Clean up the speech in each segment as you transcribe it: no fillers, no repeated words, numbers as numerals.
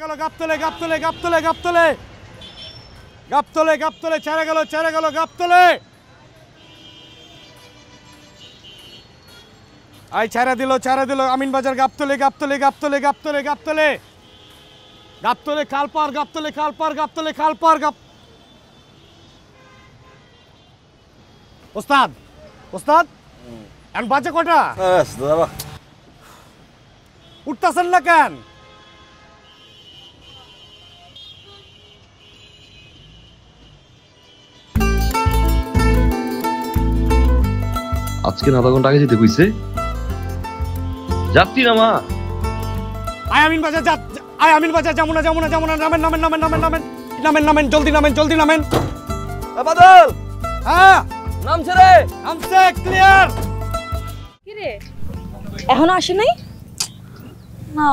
গেল গাবতলে গাবতলে গাবতলে গাবতলে গাবতলে গাবতলে ছেড়ে গেল গাবতলে আই ছেড়ে দিল আমিন বাজার গাবতলে গাবতলে গাবতলে গাবতলে গাবতলে গাবতলে খালপার গাবতলে খালপার গাবতলে খালপার গাব ওস্তাদ ওস্তাদ এখন বাজে কটা দাদা উঠতেছেন না কেন আজকে আধা ঘন্টা আগে যেতে কইছে যাত্রী না মা আয় আমিন বাজার যাবো না নামেন নামেন জলদি নামেন বাদল হ্যাঁ নামছে রে নামছে ক্লিয়ার কি রে এখনো আসে নাই না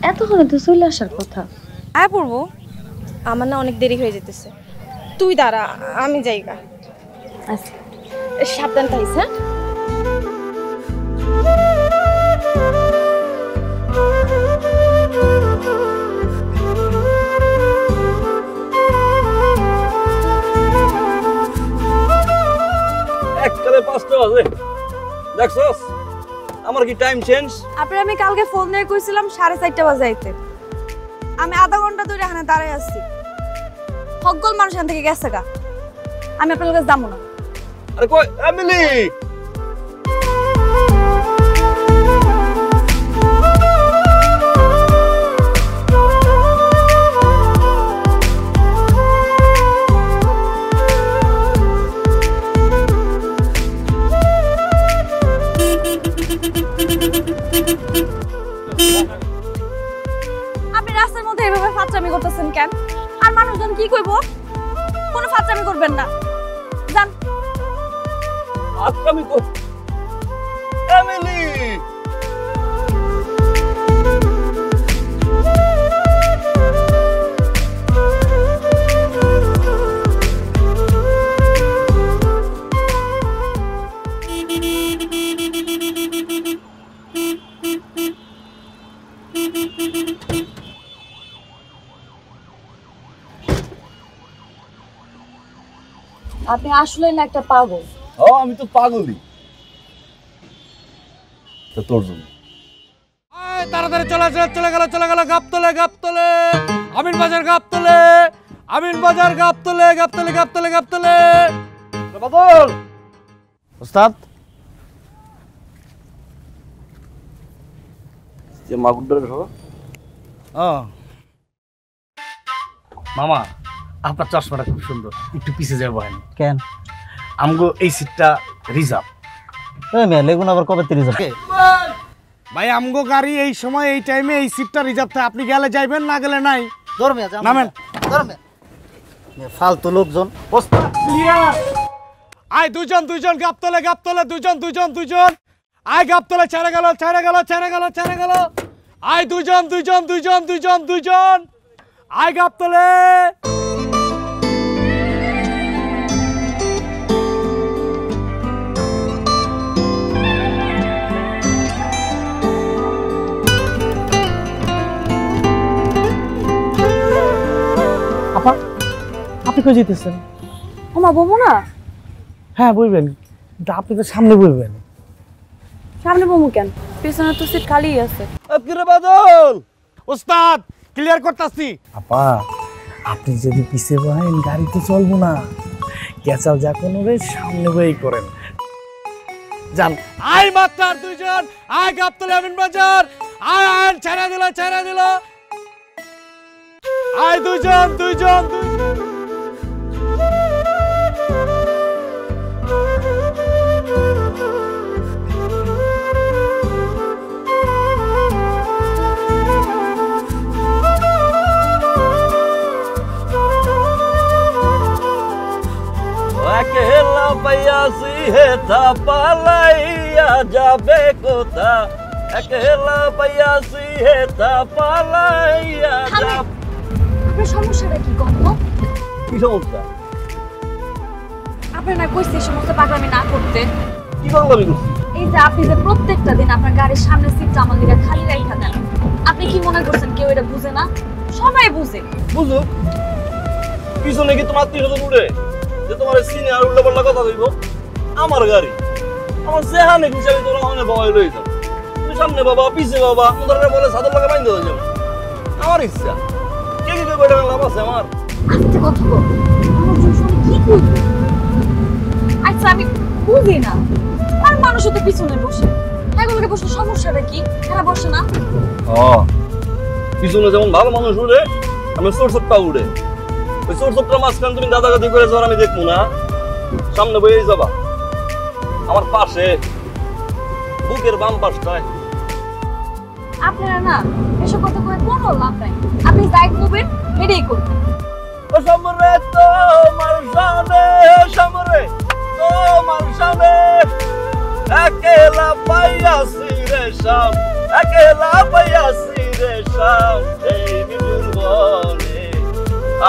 এতক্ষণে তো চলে আসার কথা আয় পড়বো আমার না অনেক দেরি হয়ে যেতেছে তুই দাঁড়া আমি যাইগা আচ্ছা সাবধান থাইস হ্যাঁ এককালে 5টা বাজে দেখছস আমার কি টাইম চেঞ্জ আপনি আমি কালকে ফোন দিয়ে কইছিলাম 4:30 বাজে আইতে আমি আধা ঘন্টা ধরে এখানে দাঁড়ায় আছি হকগল মানুষ এখান থেকে গেছে গা আমি আপনার কাছে যাবো না আরে কই এমিলি আপনি রাস্তার মধ্যে এভাবে ফাঁচরামি করতেছেন কেন আর মানুষজন কি কইব কোনো ফাঁচরামি করবেন না যান আজকে আমি কই এমিলি আপনি আসলে না একটা পাগল আমি তো পাগলই তো তোর জন্য তাড়াতাড়ি চলে গেল গাবতলে আমিন বাজার গাবতলে বাদল ওস্তাদ যে মাগুরটার খাওয়া মামা আপনার চশমাটা খুব সুন্দর একটু পিছে যাবো কেন আমগো এই সিটটা রিজার্ভ লেগুন আবার কবে রিজার্ভ ভাই আমগো গাড়ি এই সময় এই টাইমে এই সিটটা রিজার্ভ থাকে আপনি গেলে যাইবেন না গেলে নাই নামেন ফালতু লোকজন ওস্তাদ ক্লিয়ার আয় দুজন গাবতলে দুজন আয় গাবতলে ছেড়ে গেল আয় দুজন আয় গাবতলে আপনি কই যেতেছেন ওমা বমু না হ্যাঁ বলবেন কিন্তু আপনি তো সামনে বলবেন সামনে বমু কেন পেছনে তো সিট খালি আছে কিরে বাদল ওস্তাদ ক্লিয়ার করতাছি আপা আপনি যদি পিছে বহেন গাড়ি তো চলবো না ক্যাচাল যা কোনো রে সামনে বই করেন যান আয় মাত্র দুজন আয় গাবতলে আমিন বাজার আয় ছেড়ে দিল আয় দুজন अकेला पैयासी है था पालाइया जाबे कोता अकेला पैयासी है था पालाइया जा আপনার সমস্যাটা কি কম কি সমস্যা আপনার না কইছে সমস্ত পাগলামি না করতে কি পাগলামি করছিস এই যে আপনি যে প্রত্যেকটা দিন আপনার গাড়ির সামনে সিটটা আমার লিগে খালি রাখা দেন আপনি কি মনে করছেন কেউ এটা বুঝে না? সবাই বুঝে। বুঝো পিছনে কি তোমার 30 উড়ে যে তোমার সিনে আর উল্টা পাল্টা কথা কইব? আমার গাড়ি আমার যেখানে খুশি আমি তোরা ওখানে বয় লই যাও। তুমি সামনে বাবা পিছে বাবা ওদের বলে সাদর লাগা বাইন্ধে যাও। আমার ইচ্ছা কে কি কইবে এটা লাভ আছে আমার? আস্তে কথা বল। আমার জন্য কি করবে? আচ্ছা আমি বুঝি না। আর মানুষ তো পিছনে বসে। এগুলোকে বসে সমস্যাটা কি? এরা বসে না? পিছনে যেমন ভালো মানুষ উড়ে আমি ছোট ছোটটা উড়ে ওই ছোট ছোটটা মাঝখান তুমি দাদাগাদি করে যাওয়ার আমি দেখবো না সামনে বইয়ে যাবা আমার পাশে বুকের বাম পাশটায় আপনারা না এসব কথা কয়ে কোনো লাভ নাই। আপনি যাই করবেন এটাই করবেন। ও সামরে তোমার সামনে সামরে তোমার সামনে একলা পাইয়াছি রে শাম একলা পাইয়াছি রে শাম এই বিদুর বলে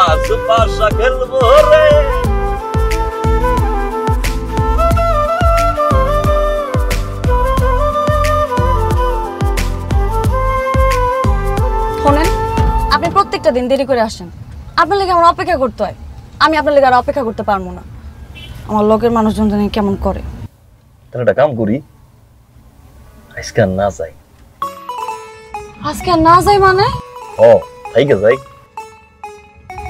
আজ পাশা খেলবো রে শোনেন, আপনি প্রত্যেকটা দিন দেরি করে আসেন। আপনার লেগে আমার অপেক্ষা করতে হয়। আমি আপনার লেগে আর অপেক্ষা করতে পারবো না। আমার লোকের মানুষজন জানি কেমন করে। তাহলে একটা কাম করি আজকে আর না যাই। আজকে আর না যাই মানে? ও তাইকে যাই।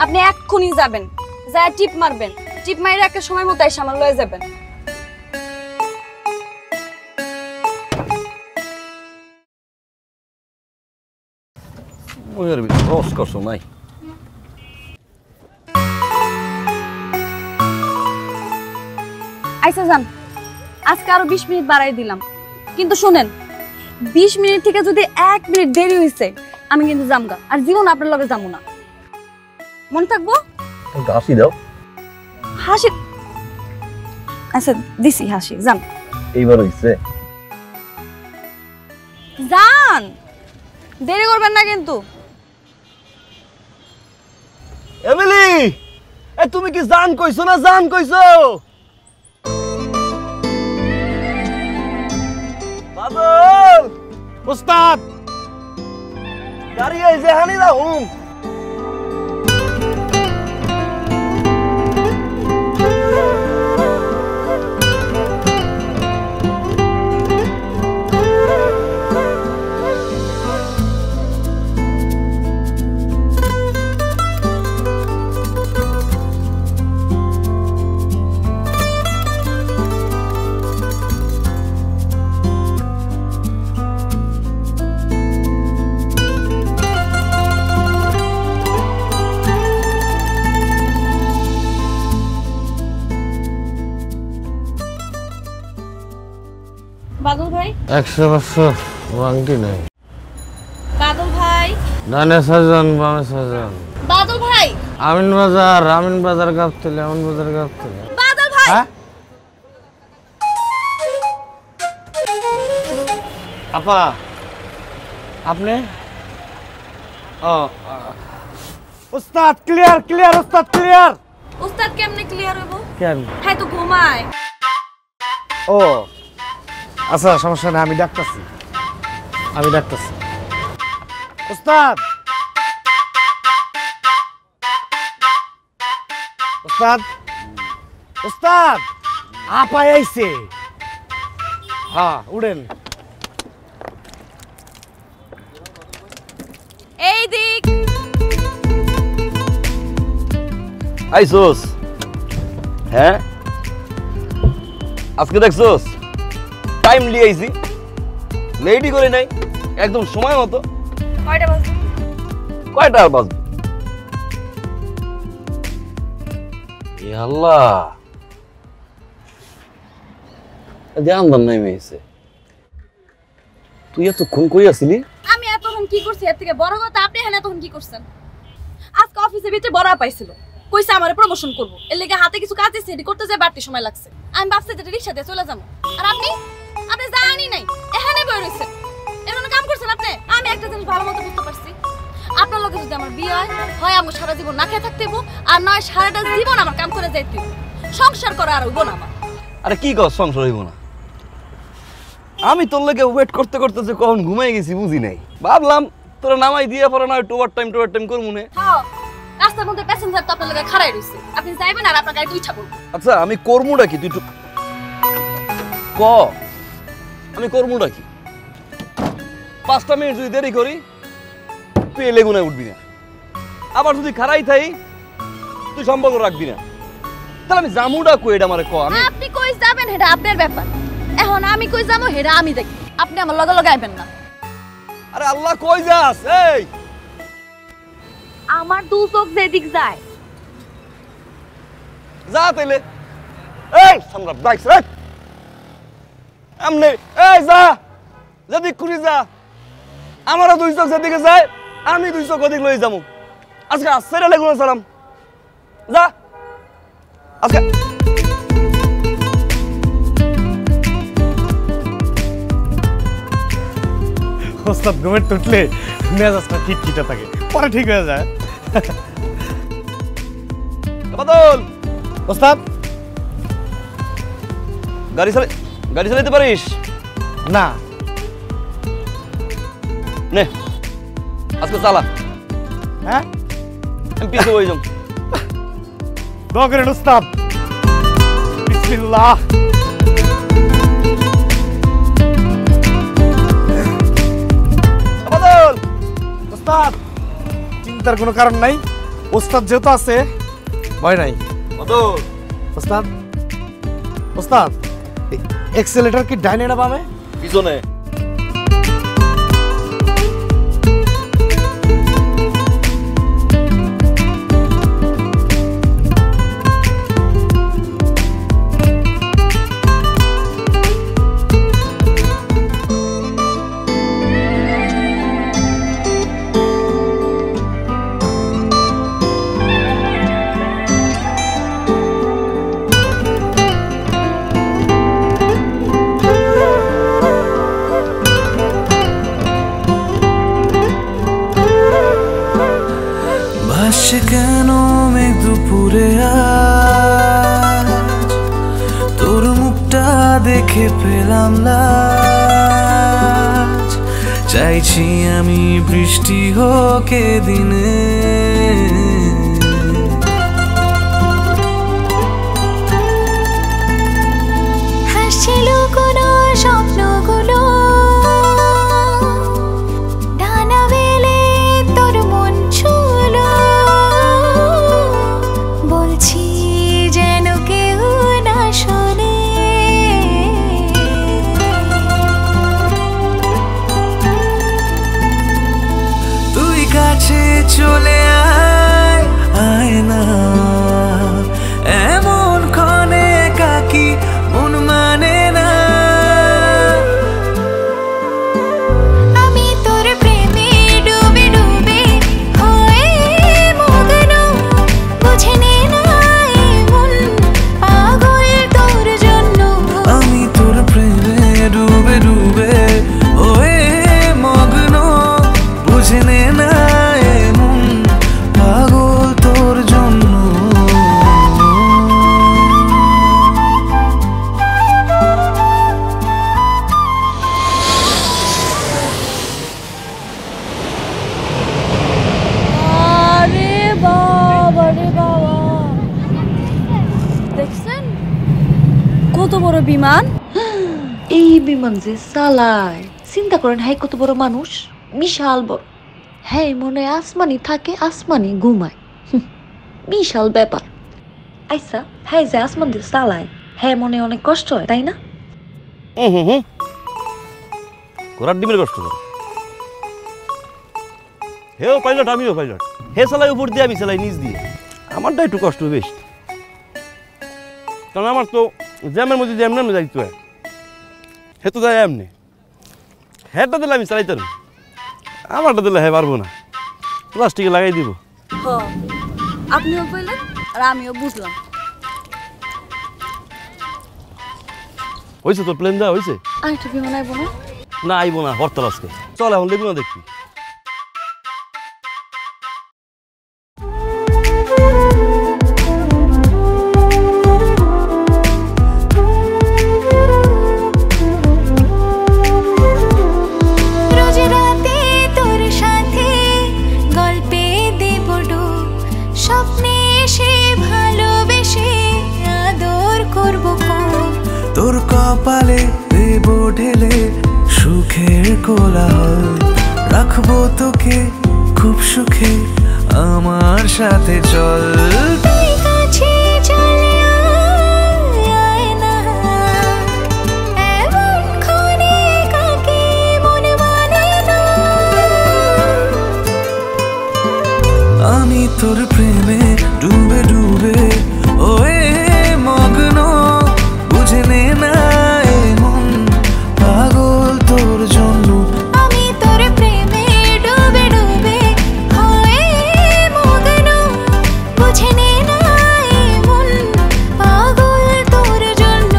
আপনি এক্ষুনি যাবেন, যায় টিপ মারবেন, টিপ মাইরে একটা সময় মতো এসে আমার লয়ে যাবেন। ওই রস কষ নাই আইসা যান, আজকে আরো 20 মিনিট বাড়াই দিলাম। কিন্তু শুনেন, 20 মিনিট থেকে যদি 1 মিনিট দেরি হইছে আমি কিন্তু জামগা, আর জীবন আপনার লগে যাবো না। মনে থাকবো? হাসি দাও। হাসি? আচ্ছা দিছি হাসি। যান। এইবার হইছে। যান, দেরি করবেন না কিন্তু। এমিলি এ তুমি কি জান কইছো না জান কইছো? বাদল উস্তাদ গাড়ি এই যে হানি না হুম বাদল ভাই, 100 বছর ভাঙটি নাই। বাদল ভাই, ডানে সাজান বামে সাজান। বাদল ভাই, আমিন বাজার গাবতলি, আমিন বাজার গাবতলি। বাদল ভাই। হ্যাঁ আপা আপনি? ও উস্তাদ ক্লিয়ার ক্লিয়ার উস্তাদ ক্লিয়ার। উস্তাদ কেমনে ক্লিয়ার হইব? কেন? হ্যাঁ তো ঘুমায়। ও আচ্ছা সমস্যা নেই, আমি ডাকতেছি। উস্তাদ উস্তাদ উস্তাদ আপা আইছে। হ্যাঁ উড়েন। এই দিক। আইসোস হ্যাঁ আজকে দেখছোস টাইম লিয়েছি লেডি করে নাই একদম সময় মতো। কয়টা বাজে? কয়টা আর বাজবে? এ আল্লাহ ধ্যান দাম নাই মেয়েছে। তুই এতক্ষণ কই আসিলি? আমি এতক্ষণ কি করছি এর থেকে বড় কথা আপনি এখানে এতক্ষণ কি করছেন? আজকে অফিসের ভিতরে বড় পাইছিল, কইছে আমারে প্রমোশন করব, এর লাগি হাতে কিছু কাজ আছে, এডি করতে যায় বাড়তি সময় লাগছে। আমি ভাবছি যে রিকশা দিয়ে চলে যাবো, আর আপনি জানি নাই এখানে বই রইছেন। এমন কাম করছেন আপনি। আমি একটা জিনিস ভালো মতো বুঝতে পারছি, আপনার লগে যদি আমার বিয়ে হয় আমি সারা জীবন না খেয়ে থাকতে হইব, আর নয় সারাটা জীবন আমার কাম করে যাইতে হইব। সংসার করা আর হইব না আমার। আরে কি কর সংসার হইব না? আমি তোর লেগে ওয়েট করতে করতে যে কখন ঘুমাই গেছি বুঝি নাই। ভাবলাম তোরা নামাই দিয়ে পরে না একটু ওভারটাইম করবো নে। হ্যাঁ রাস্তার মধ্যে প্যাসেঞ্জার তো আপনার লাগে খাড়াই রইছে, আপনি যাইবেন আর আপনার গাড়ি দুইটা করব। আচ্ছা আমি করমুটা কি তুই একটু ক, আমি করমুটা কি? 5টা মিনিট যদি দেরি করি তুই এলে গুনায় উঠবি না, আবার যদি খারাই থাই তুই সম্পর্ক রাখবি না, তাহলে আমি জামুটা কই এটা আমারে ক। আমি আপনি কই যাবেন এটা আপনার ব্যাপার, এখন আমি কই যাবো হেডা আমি দেখি, আপনি আমার লগে লগে আইবেন না। আরে আল্লাহ কই যাস? এই আমার দু চোখ যেদিক যায়। যা তাইলে। এই সামরা বাইক রাখ আমনে, এই যা যেদিক খুঁড়ি যা, আমারও 2 চোখ যেদিকে যায় আমি 2 চোখ ওদিক লই যাবো। আজকে আসছে লেগুলো সালাম যা আজকে। ওস্তাদ ঘুমের টুটলে মেজাজটা খিটখিটে থাকে, পরে ঠিক হয়ে যায়। বাদল ওস্তাদ গাড়ি চালাইতে পারিস? না। নে আজকে চালা, হ্যাঁ আমি পিছু হয়ে যাম। দোয়া করেন ওস্তাদ। বিসমিল্লাহ। বাদল ওস্তাদ চিন্তার কোনো কারণ নাই, ওস্তাদ যেহেতু আছে ভয় নাই। বাদল ওস্তাদ ওস্তাদ এক্সেলেটর কি ডাইনে না বামে? পিছনে। ভাসে কেন মেঘ দুপুরে আজ, তোর মুখটা দেখে পেলাম লাজ, চাইছি আমি বৃষ্টি হোক এ দিনে, হাসছিল কোন স্বপ্নগুলো ডানা বেলে তোর মন ছুলো, বলছি যেন কেউ না শোনে, তুই কাছে চলে আয়, আয় না এমন ক্ষণে কাকি মন মানে না, আমি তোর প্রেমে ডুবে ডুবে হয়ে মগ্ন, বুঝে নে না এ মন পাগল তোর জন্য, আমি তোর প্রেমে ডুবে ডুবে ওয়ে মগ্ন, বুঝে নে না এ মন পাগল তোর জন্য। আরে বাবা রে বাবা, দেখছেন কত বড় বিমান? এই বিমান যে চালায়, চিন্তা করেন হ্যাঁ কত বড় মানুষ, বিশাল বড়। হ্যাঁ মনে হয় আসমানি থাকে, আসমানি ঘুমায়, বিশাল ব্যাপার। আচ্ছা হ্যাঁ যে আসমান দিয়ে চালায়, হ্যাঁ মনে অনেক কষ্ট হয় তাই না? ঘোড়ার ডিমের কষ্ট করে। হেও পাইলট আমিও পাইলট, হে চালাই উপর দিয়ে আমি চালাই নিচ দিয়ে, আমারটা একটু কষ্ট বেশি, কারণ আমার তো জ্যামের মধ্যে দিয়ে এমনি এমনি যাইতে হয়, হে তো যায় এমনি, হেটা দিলে আমি চালাইতে পারবো, আমারটা দিলে হ্যাঁ পারবো না, প্লাস্টিকে লাগাই দিব। হ আপনিও বললেন আর আমিও বুঝলাম। হয়েছে তোর প্লেন দেওয়া হয়েছে? আরেকটা বিমান আইব না? না আইবো না, হরতাল আজকে। চল এখন দেখবি না দেখবি। রোজ রাতে তোর সাথে ঢেলে সুখের কোলাহল রাখবো তোকে খুব সুখে আমার সাথে চল তুই কাছে চলে আয় না এমন ক্ষণে কাকে মনে মানে না আমি তোর প্রেমে ডুবে ডুবে ওয়ে মগ্ন বুঝে নে না এ মন পাগল তোর জন্য আমি তোর প্রেমে ডুবে ডুবে হয়ে মগ্ন বুঝে নে না এই মন পাগল তোর জন্য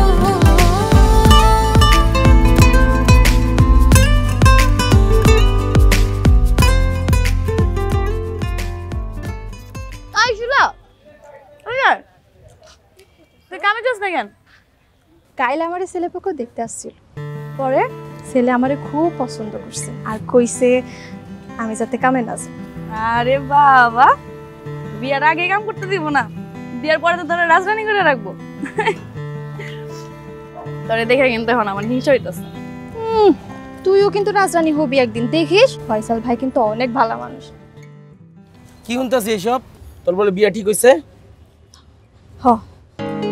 আই শুলা ওয়ার তুই কামে যাস না কেন? কাইল আমারে ছেলে পক্ষ দেখতে আসছিল, পরে ছেলে আমারে খুব পছন্দ করছে আর কইছে আমি যাতে কামে না যাই। আরে বাবা, বিয়ার আগে কাম করতে দিব না, বিয়ার পরে তো তোরা রাজরানি করে রাখবো। তোরে দেখে কিন্তু এখন আমার হিংসা হইতাছে। তুইও কিন্তু রাজরানী হবি একদিন, দেখিস। ফয়সাল ভাই কিন্তু অনেক ভালো মানুষ। কি শুনতাছি এসব? তোর বলে বিয়া ঠিক হইছে? হ,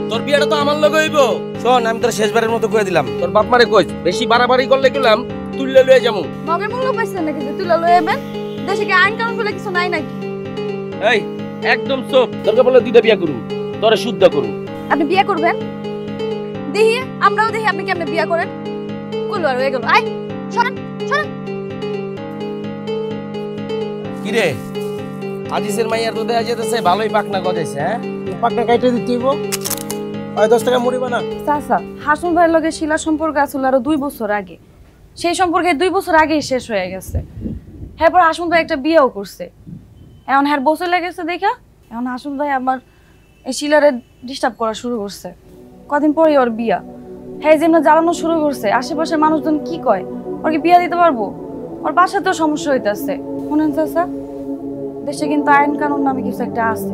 তোর বিয়াটা তো আমার লগে হইব। শোন, আমি তোর শেষবারের মতো কয়ে দিলাম, তোর বাপ মারে কইস বেশি বাড়াবাড়ি করলে গেলাম তুললে লয়ে যামু। মগের মূল্য পাইছেন নাকি যে তুই লয়ে যাবেন? দেশে কি আইন কানুন বলে কিছু নাই নাকি? এই একদম চুপ। তোরকে বলে দুইটা বিয়া করুম, তোরে শুদ্ধ করুম। আপনি বিয়ে করবেন? দেখি, আমরাও দেখি আপনি কেমনে বিয়ে করেন। কইলো আর হয়ে গেল। আয় সরেন সরেন। কি রে, আজিজের মাইয়ার তো দেয়া যেতেছে ভালোই পাকনা গজাইছে। হ্যাঁ, পাকনা কাইটে দিতে হইব। 10 টাকা মুড়িবা না? চাচা, হাসুন ভাইয়ের লগে শিলা সম্পর্ক আছিল আরো 2 বছর আগে। সেই সম্পর্কে 2 বছর আগেই শেষ হয়ে গেছে। এরপর হাসুন ভাই একটা বিয়েও করছে। এখন হ্যার বছর লেগেছে দেখা, এখন হাসুন ভাই আমার এই শিলারে ডিস্টার্ব করা শুরু করছে। কদিন পরেই ওর বিয়া। হ্যাঁ, যেমন জ্বালানো শুরু করছে, আশেপাশের মানুষজন কি কয়, ওর কি বিয়া দিতে পারবো? ওর বাসাতেও সমস্যা হইতেছে। শুনেন চাচা, দেশে কিন্তু আইন কানুন নামে কিছু একটা আছে,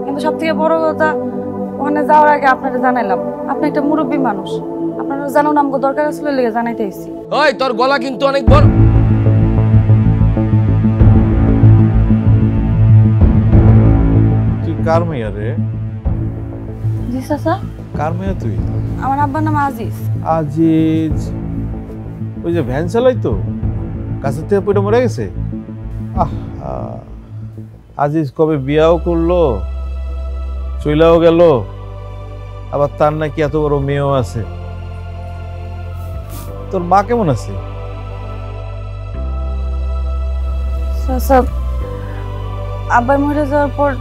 কিন্তু সব থেকে বড় কথা, ওখানে যাওয়ার আগে আপনারা জানাইলাম, আপনি একটা মুরব্বী মানুষ, আপনারা জানো নামগো দরকার ছিল লেগে জানাইতে আইছি। ওই তোর গলা কিন্তু অনেক বড়। তুই কার মেয়া রে? জি চাচা, কার মেয়া তুই? আমার আব্বার নাম আজিজ। আজিজ? ওই যে ভ্যান চালাই তো, কাছের থেকে পড়ে মরে গেছে। আজিজ কবে বিয়াও করলো, চইলাও গেল, আবার তার নাকি এত বড় মেয়েও আছে। তোর মা কেমন আছে? চাচা, আব্বাই মরে যাওয়ার পর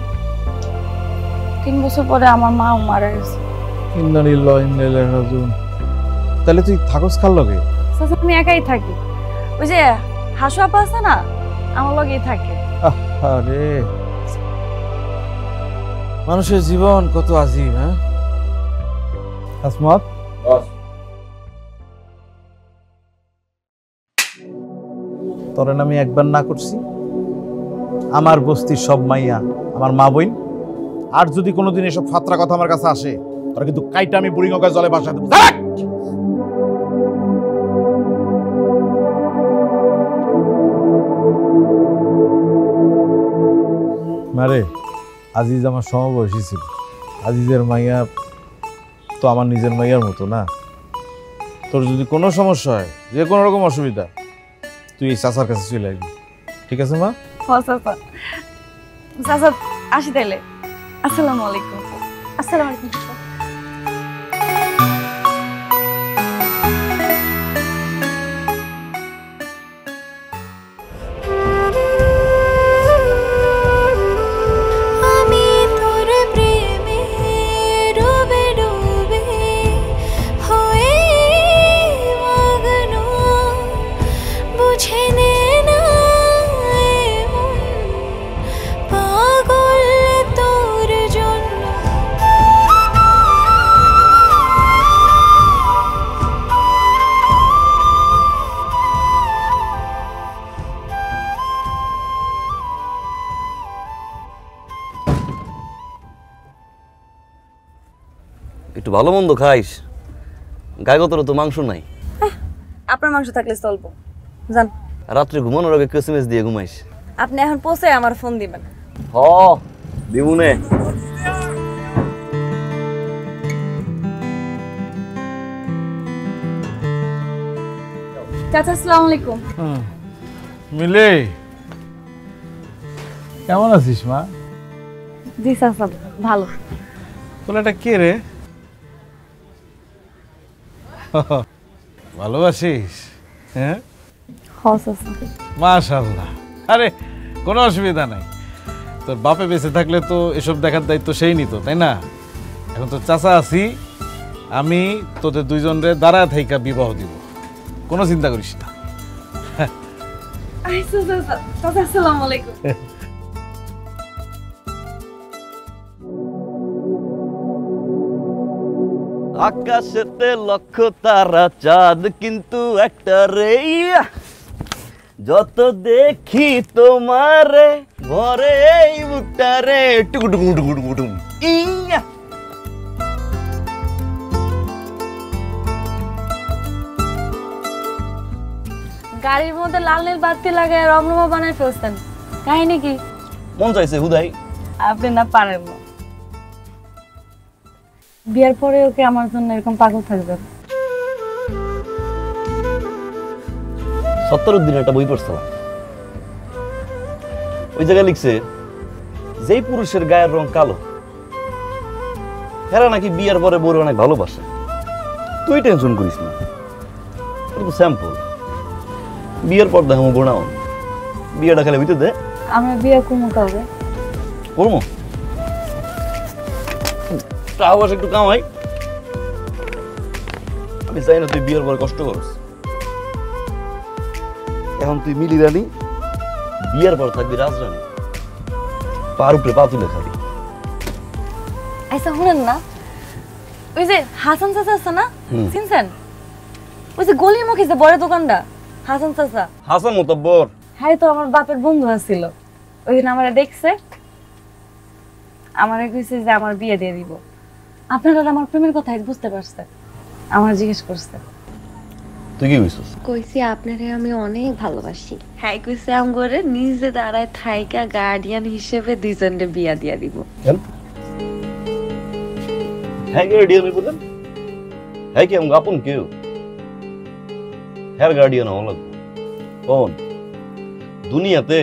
3 বছর পরে আমার মাও মারা গেছে। তাহলে তুই থাকস কার লগে? চাচা, আমি একাই থাকি। ওই যে হাসু আপা আছে না, আমার লগেই থাকে। আরে মানুষের জীবন কত আজীব। হ্যাঁ আসমত, তোর আমি একবার না করছি, আমার বস্তির সব মাইয়া আমার মা বইন। আর যদি কোনোদিন এসব ফাত্রা কথা আমার কাছে আসে, তোরা কিন্তু কাইটা আমি বুড়িগঙ্গায় জলে ভাসা দেবো। মারে, আজিজ আমার সমবয়সী ছিল। আজিজের মাইয়া তো আমার নিজের মাইয়ার মতো না। তোর যদি কোনো সমস্যা হয়, যে কোনো রকম অসুবিধা, তুই এই চাচার কাছে চলে আসবি, ঠিক আছে মা? চাচা, চাচা আসি তাইলে। আসসালামু আলাইকুম। আসসালামু আলাইকুম। আমি তোর প্রেমে ডুবে ডুবে হয়ে মগ্ন বুঝে নে না এমন পাগল তোর জন্য। একটু ভালো মন্দ খাইস, গায়ে গতরে তো মাংস নাই। আপনার মাংস থাকলে চলবো। যান। রাত্রে ঘুমানোর আগে এসএমএস দিয়ে ঘুমাইস। আপনি এখন পৌঁছে আমার ফোন দিবেন। হ দিবুনে। চাচা আসসালামু আলাইকুম। মিলে কেমন আছিস মা? জি চাচা ভালো। তোলাটা কে রে? ভালোবাসিস? হ্যাঁ মাশাআল্লাহ। আরে কোনো অসুবিধা নাই, তোর বাপে বেঁচে থাকলে তো এসব দেখার দায়িত্ব সেই নিত, তাই না? এখন তো চাচা আছি, আমি তোদের দুইজনরে দাঁড়া থাইকা বিবাহ দিব, কোনো চিন্তা করিস না। আসসালামু আলাইকুম। আকাশেতে লক্ষ তারা চাঁদ কিন্তু একটা রে, যত দেখি তোমারে ভরে এই বুকটা রে টুকুটুকু টুকুটুকু টুম ইয়া। গাড়ির মধ্যে লাল নীল বাতি লাগায় রমরমা বানায় ফেলছেন, কাহিনী কি? মন চাইছে হুদাই। আপনি না পারেন না। বিয়ের পরে ওকে আমার জন্য এরকম পাগল থাকবে? সত্তরুদ্দিন একটা বই পড়ছিলাম, ওই জায়গায় লিখছে যেই পুরুষের গায়ের রং কালো এরা নাকি বিয়ের পরে বউরে অনেক ভালোবাসে। তুই টেনশন করিস না, এটা তো স্যাম্পল। বিয়ের পর দেখো গোনাও বিয়েটা খেলে হইতে দে। আমরা বিয়ে করবো কবে? করবো টাকা একটু কামাই। আমি চাই না তুই বিয়ের পরে কষ্ট করিস। এখন তুই মিলি রানী, বিয়ের পর থাকবি রাজরানী, পার উপরে পা তুলে খাবি। আচ্ছা শুনেন না, ওই যে হাসান চাচা আছে না, চিনছেন? ওই যে গলির মুখে যে বড় দোকানটা, হাসান চাচা। হাসান মোতাব্বর? হ্যাঁ, তো আমার বাপের বন্ধু আছিল। ওই দিন আমারে দেখছে, আমারে কইছে যে আমার বিয়ে দিয়ে দিব। আপনারা আমার প্রেমের কথা বুঝতে পারছে, আমার জিজ্ঞেস করছে। তুই কি কইছিস? কইছি আপনারে আমি অনেক ভালোবাসি। হ্যাঁ কইছে আমগরে নিজে দাঁড়ায় থাইকা গার্ডিয়ান হিসেবে দুইজনরে বিয়া দিয়া দিব। হ্যাঁ গার্ডিয়ান বলেন? হ্যাঁ কি আমি আপন কেউ? হ্যাঁ গার্ডিয়ান হওয়া লাগবে। কোন দুনিয়াতে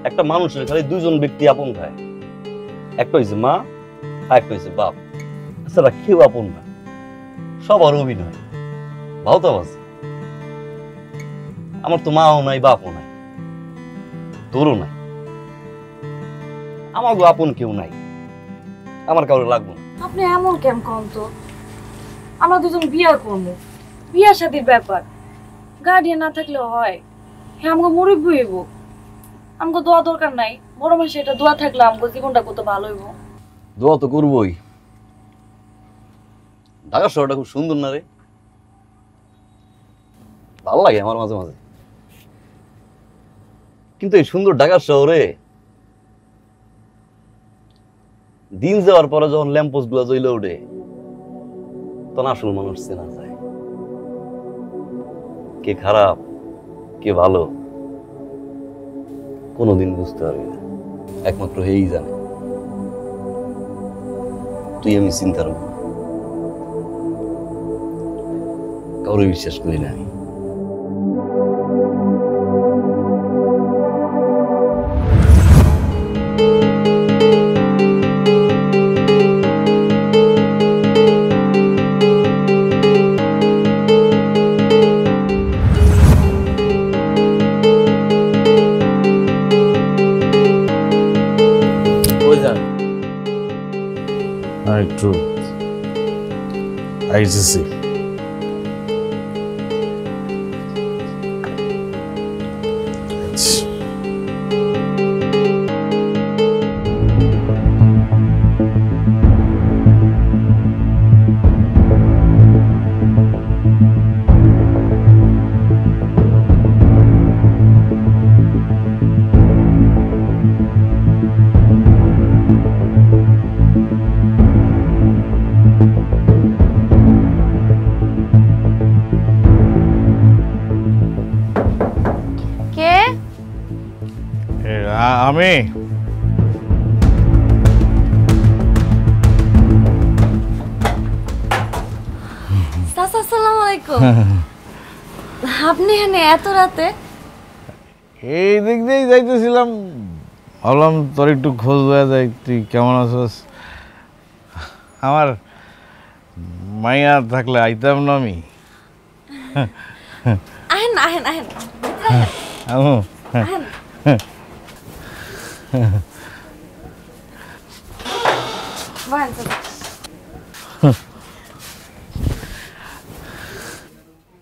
একটা মানুষের খালি দুইজন ব্যক্তি আপন খায়, একটা হইছে মা আর একটা হইছে বাপ। এছাড়া কেউ আপন না, সবার অভিনয় ভাওতাবাজ। আমার তো মাও নাই বাপও নাই, তোরও নাই, আমার আপন কেউ নাই, আমার কাউরে লাগবে না। আপনি এমন কেন কোন? তো আমরা দুজন বিয়া করবো, বিয়া শাদীর ব্যাপার, গার্ডিয়ান না থাকলে হয়? হ্যাঁ আমাকে মুরব্বি হইব, আমাকে দোয়া দরকার নাই। বড় মাসে এটা দোয়া থাকলে আমাকে জীবনটা কত ভালো হইব। দোয়া তো করবোই। ঢাকা শহরটা খুব সুন্দর না রে? ভালো লাগে আমার মাঝে মাঝে। কিন্তু এই সুন্দর ঢাকা শহরে দিন যাওয়ার পরে যখন ল্যাম্পোস্ট গুলা জ্বলে ওঠে তখন আসল মানুষ চেনা যায়, কে খারাপ কে ভালো কোনোদিন বুঝতে পারবি না, একমাত্র হেই জানে। তুই আমি চিন্তার কাউরে বিশ্বাস করি না আমি। একটু আইসিসি আমি চাচা আসসালামু আলাইকুম। আপনি এখানে এত রাতে? এই দিক দিয়েই যাইতেছিলাম, ভাবলাম তোর একটু খোঁজ দেওয়া যায়, তুই কেমন আছিস। আমার মাইয়া থাকলে আইতাম না আমি। আহেন আহেন আহেন আহেন। বহেন চাচা।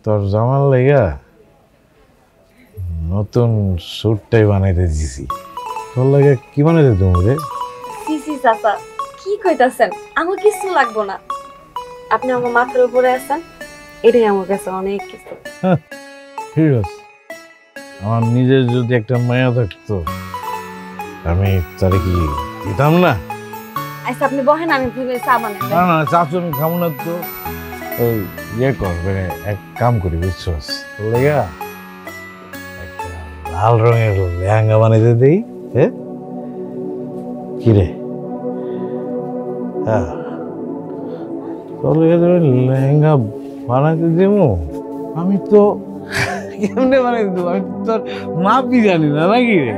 তোর জামার লেগা নতুন স্যুটটাই বানাইতে দিছি। তোর লাগে কি বানাইতে তুমি রে? সিসি চাচা কি কইতাছেন? আমার কিছু লাগবো না, আপনি আমার মাথার উপরে আছেন, এটাই আমার কাছে অনেক কিছু। ঠিক আছে, আমার নিজের যদি একটা মায়া থাকতো আমি তারে কি দিতাম না? আচ্ছা আপনি বহেন, আমি ভেবে চা বানাই। না না চাচু আমি খাবো না তো। ওই ইয়ে কর, মানে এক কাম করি বুঝছস, তোর লেগা একটা লাল রঙের লেহেঙ্গা বানাইতে দেই। হ্যাঁ কি রে? হ্যাঁ তোর লেগে তুমি লেহেঙ্গা বানাইতে দেবো? আমি তো কেমনে বানাই দেবো? আমি তোর মাপই জানি না নাকি রে?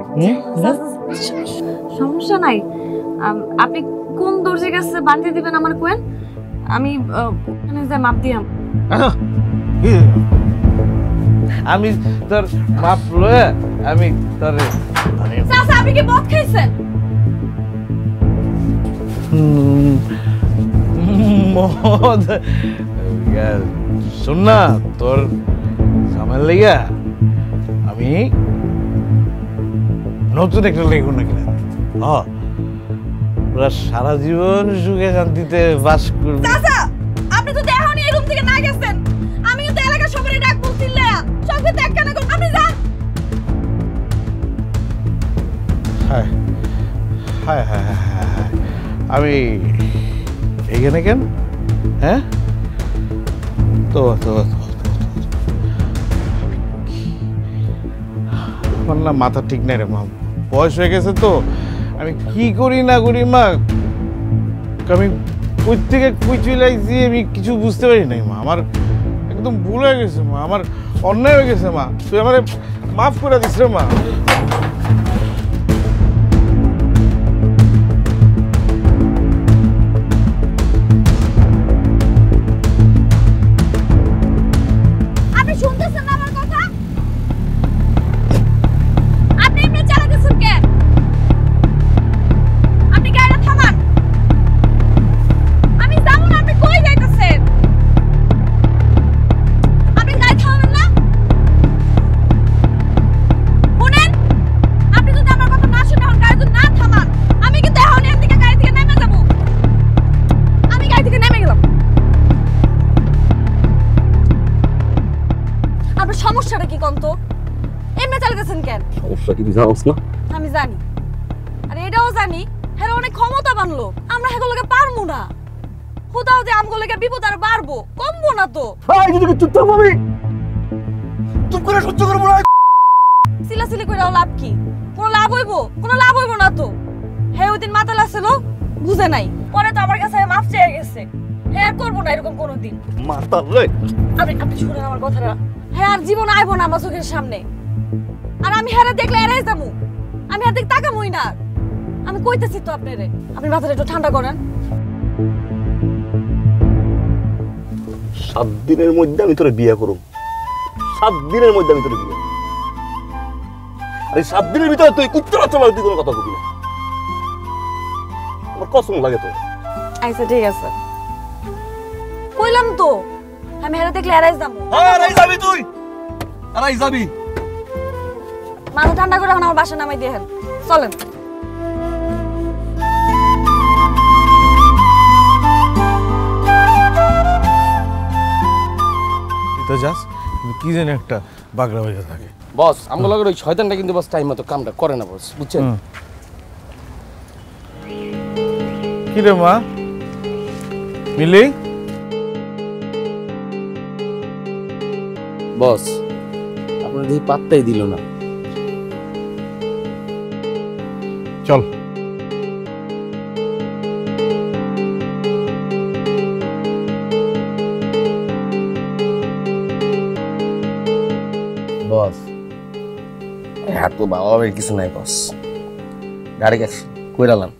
সমস্যা নাই, আপনি কোন দর্জির কাছে বানিয়ে দিবেন আমার কোয়েন, আমি ওখানে যা মাপ দিয়াম। আমি তোর মাপ লয়ে আমি তোর চাচা আপনি কি মদ খাইছেন? মদ শোন না, তোর জামার লেগা আমি নতুন একটা লেগুন না কিনা। ওরা সারা জীবন সুখে শান্তিতে বাস করবে। চাচা আপনি তো দেহনি এই রুম থেকে না গেছেন, আমি তো এলাকার সবারই ডাক বলছিলা সঙ্গে দেখ কেন করব, আপনি যান। হায় হায় হায় হায় হায়, আমি এখানে কেন? হ্যাঁ তো তো আমার না মাথা ঠিক নাই রে মা, বয়স হয়ে গেছে তো। আমি কি করি না করি মা, আমি কই থেকে কই চলে আইছি আমি কিছু বুঝতে পারি নাই মা। আমার একদম ভুল হয়ে গেছে মা, আমার অন্যায় হয়ে গেছে মা, তুই আমারে মাফ করে দিস রে মা। আপনি শুনতেছেন না আমার কথা? আপনি এমনি চালাতেছেন কেন? আপনি গাড়িটা থামান, আমি যাবো না। আপনি কই যাইতেছেন? আপনি গাড়ি থামাবেন না? শুনেন, আপনি যদি আমার কথা না শুনে এখন গাড়ি যদি না থামান, আমি কিন্তু এখনই এখান থেকে গাড়ি থেকে নেমে যাবো। আমি গাড়ি থেকে নেমে গেলাম। আপনার সমস্যাটা কি কোন তো? এমনি চালাতেছেন কেন? সমস্যা কি তুই জানোস না? আমি জানি, আর এটাও জানি হ্যাঁ অনেক ক্ষমতাবান লোক, আমরা হেগুলোকে পারবো না। হুদাও যে আমগুলোকে বিপদ আর বাড়বো, কমবো না তো। চুপ থাক আমি চুপ করে সহ্য করবো না। সিলাসিলি করে লাভ কি? কোনো লাভ হইবো? কোনো লাভ হইবো না তো। হ্যাঁ ওই দিন মাতাল আসছিল, বুঝে নাই, পরে তো আমার কাছে মাফ চেয়ে গেছে। হ্যাঁ আর করবো না এরকম কোনোদিন। মাতাল রে, আপনি শুনেন আমার কথাটা। হ্যাঁ আর জীবন আইবো না আমার চোখের সামনে। আর আমি হ্যাঁ দেখলে এড়াই যাবো, আমি আর দিক তাকামই না। আমি কইতেছি তো আপনারে, আপনি মাথাটা একটু ঠান্ডা করেন। 7 দিনের মধ্যে আমি তোরে বিয়ে করব। 7 দিনের মধ্যে আমি তোরে বিয়ে। আর এই 7 দিনের ভিতরে তুই কুত্তার চলা তুই কোনো কথা বলবি না। আমার কসম লাগে তো। আচ্ছা ঠিক আছে, কইলাম তো আমি হেরা দেখলে এড়াই যাবো। এড়াই যাবি তুই, এড়াই যাবি। মাথা ঠান্ডা করে এখন আমার বাসা নামাই দিয়ে হেন, চলেন। তো যাস কি জানি একটা বাগড়া হয়ে থাকে। বস আমগো লগের ওই শয়তানটা কিন্তু বস টাইম মতো কামটা করে না বস, বুঝছেন? কি রে মা মিলি? বস আপনার দেখি পাত্তাই দিল না। চল। বস হ্যাঁ তো বাবার কিছু নাই বস, গাড়ি গেছে কইরালাম।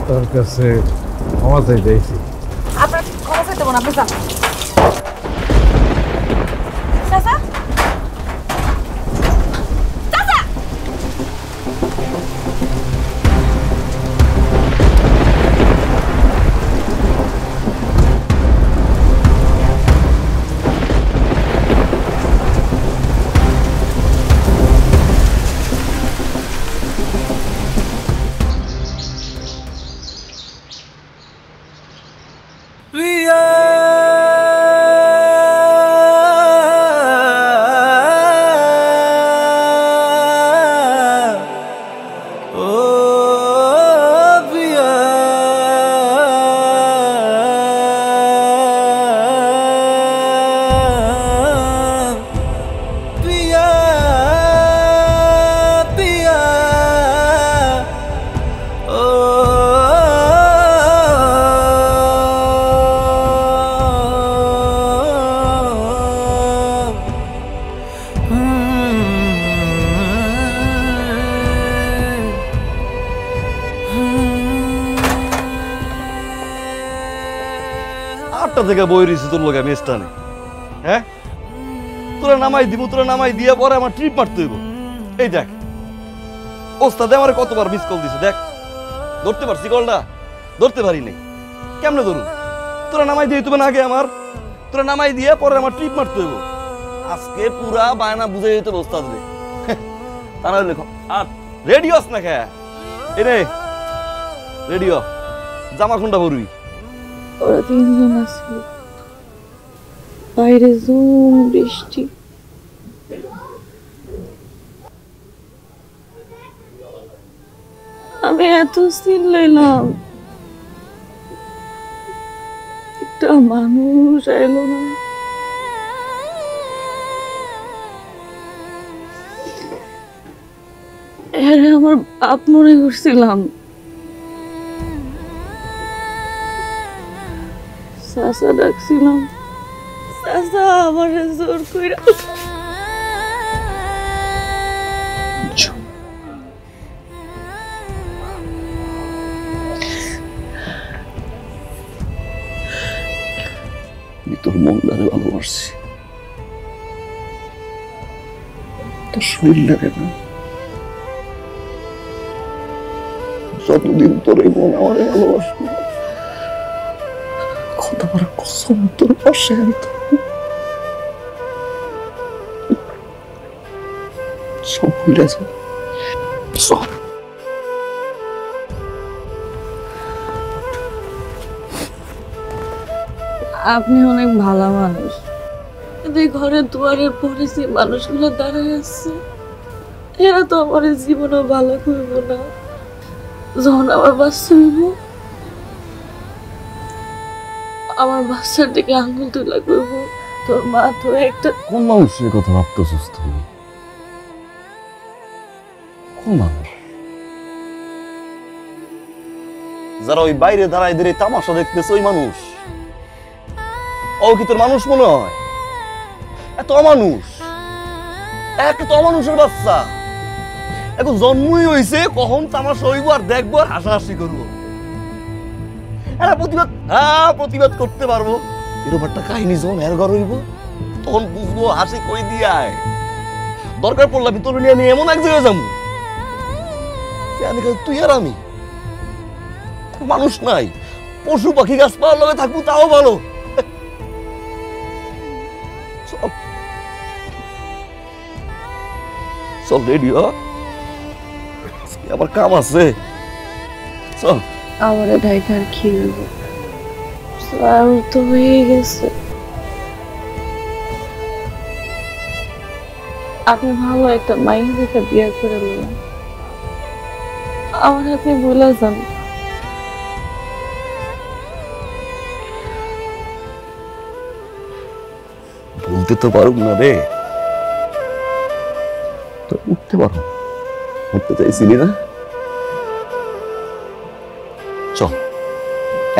তোর কাছে ক্ষমা চাইতে আইছি। আপনার ক্ষমা চাইতে না, আপনি যান। চাচা চাচা থেকে বই রয়েছি তোর লোক আমি স্টানে, হ্যাঁ তোরা নামাই দিব, তোরা নামাই দিয়ে পরে আমার ট্রিপ মারতে হইব। এই দেখ ওস্তাদে আমার কতবার মিস কল দিছে, দেখ ধরতে পারছি কলটা, ধরতে পারি নাই, কেমনে ধরু? তোরা নামাই দিয়ে তুমি আগে আমার, তোরা নামাই দিয়ে পরে আমার ট্রিপ মারতে হইব। আজকে পুরা বায়না বুঝে যেতে ওস্তাদ রে, তা না লেখো আর রেডিওস না খা এনে রেডিও জামা খুন্ডা ভরবি। ওরা তিনজন আছে, বাইরে জুম বৃষ্টি। আমি এত সিন লইলাম, একটা মানুষ এলো না। আমার বাপ মনে করছিলাম, চাচা ডাকছিলাম, চাচা আমার জোর কইরা তোর মনটারে ভালোবাসছি, তোর শরীরটারে না। যতদিন তোর এই মন আমারে ভালোবাসবো, কত বড় কসম তোর পাশে আমি সব ভুলে যাব, সব। আপনি অনেক ভালো মানুষ, কিন্তু এই ঘরের দুয়ারের পরে যে মানুষগুলো দাঁড়ায় আছে এরা তো আমার জীবনও ভালো করব না। যখন আমার বাচ্চা হইব, আমার বাচ্চার দিকে আঙুল তুলা করব, তোর মা তো একটা। কোন মানুষের কথা ভাবতেছিস তুমি? কোন মানুষ? যারা ওই বাইরে দাঁড়ায় দিয়ে তামাশা দেখতেছে ওই মানুষ? ও কি তোর মানুষ মনে হয়? এত অমানুষ, একটা অমানুষের বাচ্চা এখন জন্মই হয়েছে, কখন তামাশা হইব আর দেখবো আর হাসাহাসি করবো। এরা প্রতিবাদ, হ্যাঁ প্রতিবাদ করতে পারবো, এরকম একটা কাহিনী যখন এর ঘর হইব তখন বুঝবো হাসি কই দিয়ে আয়। দরকার পড়লে আমি তোর নিয়ে আমি এমন এক জায়গায় যাবো, তুই আর আমি মানুষ নাই, পশু পাখি গাছপালার লগে থাকবো তাও ভালো। চল রেডি হ, আবার কাম আছে। চল। আমার ঢাইকার কি হইব? স্যার তো হয়ে গেছে। আপনি ভালো একটা মাইয়া দেখে বিয়ে করে নিলেন, আমার আপনি ভুলে যান। বলতে তো পারুক না রে, তো উঠতে পারো, উঠতে চাইছিলি না? চল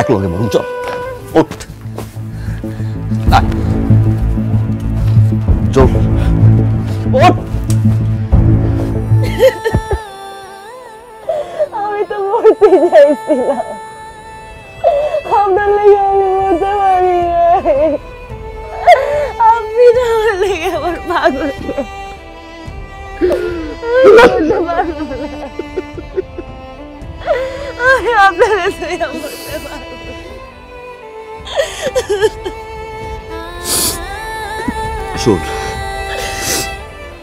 এক লগে মরুন, চল উঠ। চল উঠ। আমি তো মরতে চাইছিলাম, আপনার লেগে আমি মরতে পারি নাই। আপনি না আমার লেগে আমার পাগল, মরতে পারবো না। আমি আপনার লেগে মরতে পারবো। শোন,